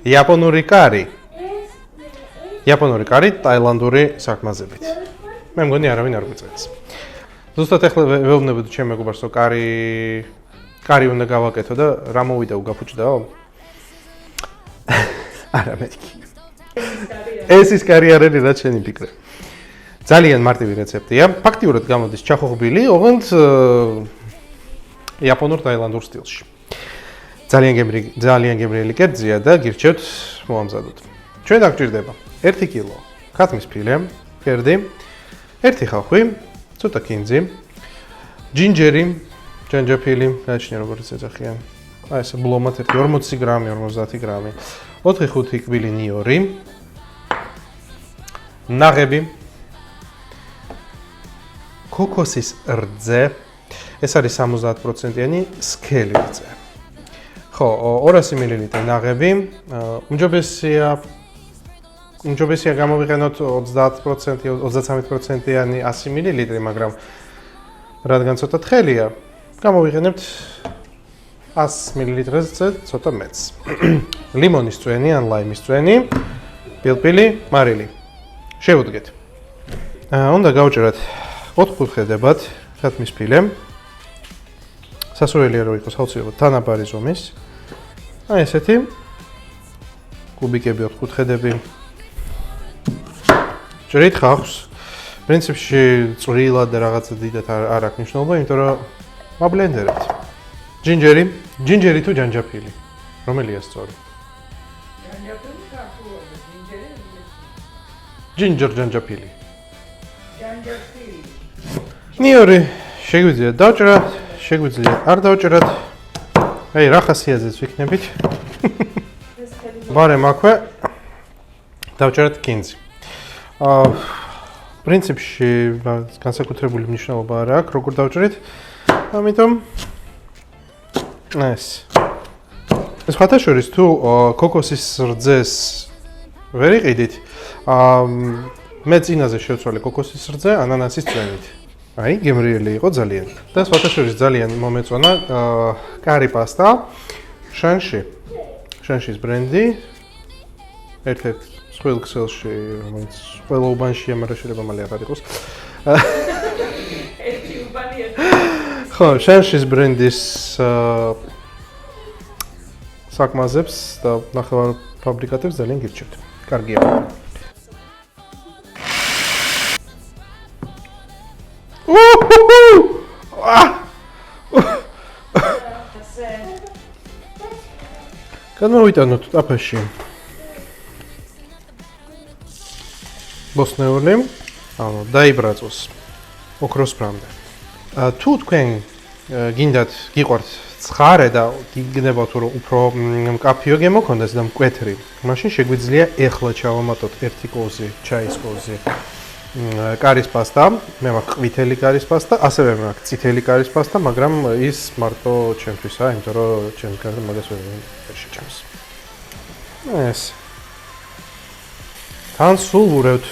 იაპონური კარი. იაპონური კარი ტაილანდური საკმაზებით. მე მგონი არავინ არ გვიწევს. ზუსტად ახლა ვეუბნებოდი ჩემ მეგობარს, რომ კარი უნდა გავაკეთო და რა მოვიდა უგაფუჭდაო? არა მეთქი. ეს ის კარი არ არის, რაც შენი ფიქრე. ძალიან მარტივი რეცეპტია. ფაქტიურად გამოდის ჩახოხბილი, ოღონდ იაპონურ ტაილანდურ სტილში. ძალიან გემრიელი კერძია და გირჩევთ მოამზადოთ. ჩვენ დაგჭირდება 1 კილო ქათმის ფილე, კერდი, 1 ხახვი, ცოტა კინძი, ჯინჯერი, ჯანჯაფილი, გააჩნია როგორც ეძახიან. აი ეს ბლომად 40 გრამი, 50 გრამი, 4-5 კბილი ნიორი, ნაღები, ქოქოსის რძე, ეს არის 70%-იანი სქელი რძე. ხო, 200 მლ ნაღები, უმჯობესია გამოვიყენოთ 30%-იანი 100 მლ, მაგრამ რადგან ცოტა თხელია, გამოვიყენებთ 100 მლ-ზე ცოტა მეტს. ლიმონის წვენი ან ლაიმის წვენი, პილპილი, მარილი. შევუდგეთ. უნდა გავჭერათ 4 კუთხედებად ქათმის ფილე. სასურველია რომ იყოს აუცილებლად თანაბარი ზომის. აი ესეთი კუბიკები 4 კუთხედები. ჭრით ხავს. პრინციპში წვრილად და რაღაცა დიდად არ აქვს მნიშვნელობა, იმიტომ რომ მაბლენდერებთ. ჯინჯერი თუ ჯანჯაფილი. რომელია სწორი? ჯანჯაფილი ქართულად, ჯინჯერი. ჯინჯერ ჯანჯაფილი. ჯანჯაფილი. ნიორი შეგვიძლია დავჭრათ, შეგვიძლია არ დავჭრათ. აი რა ხასიათზეც ვიქნებით. ბარემ აქვე დავჭრათ კინძი. პრინციპში განსაკუთრებული მნიშვნელობა არ აქვს, როგორ დავჭრით. ამიტომ ეს ხათაშორის თუ ქოქოსის რძეს ვერ იყიდით, მე წინაზე შევცვალე ქოქოსის რძე ანანასის წვენით. აი, გემრიელი იყო ძალიან. და ხათაშორის ძალიან მომეწონა კარი პასტა შანშის ბრენდი. ერთ-ერთ სხვილ ქსელში, რომელიც ყველა უბანშია, მაგრამ შეიძლება მალე აღარ იყოს. ერთი უბანია. ხო, შანშის ბრენდის საკმაზებს და ნახევარ ფაბრიკატებს ძალიან გირჩევთ. კარგია. განმოვიტანოთ ტაფაში. ბოსნეული, ანუ დაიბრაწოს ოქროს ბრამდე. თუ თქვენ გინდათ გიყვართ ცხარე და გიგნებათ რომ უფრო მკაფიო გემოქონდეს და მკვეთრი, მაშინ შეგვიძლია ეხლა ჩავამატოთ 1 კოზი ჩაის კოზი კარის პასტა, მე მაქვს ყვითელი კარის პასტა, ასევე მე მაქვს წითელი კარის პასტა, მაგრამ ის მარტო ჩემთვისაა, იმიტომ რომ ჩემს გარდა მაგას ვერ შეჭამს. ეს თან სულ ვურევთ.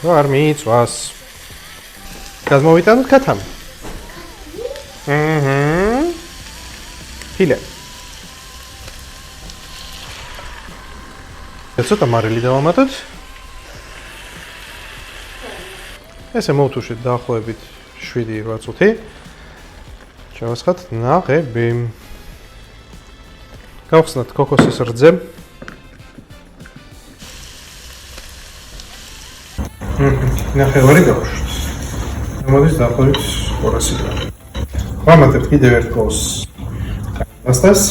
არ მიიწვას. გადმოვიტანოთ ქათამი. ფილე. ცოტა მარილი დავამატოთ. ესე მოვთუშეთ დაახლოებით 7-8 წუთი. ჩავასხათ ნაღები. გავხსნათ ქოქოსის რძე. ნახევარი გავუშვით. მოდის დაახლოებით 200 გრამი. ვამატებთ კიდევ ერთ კოს პასტას.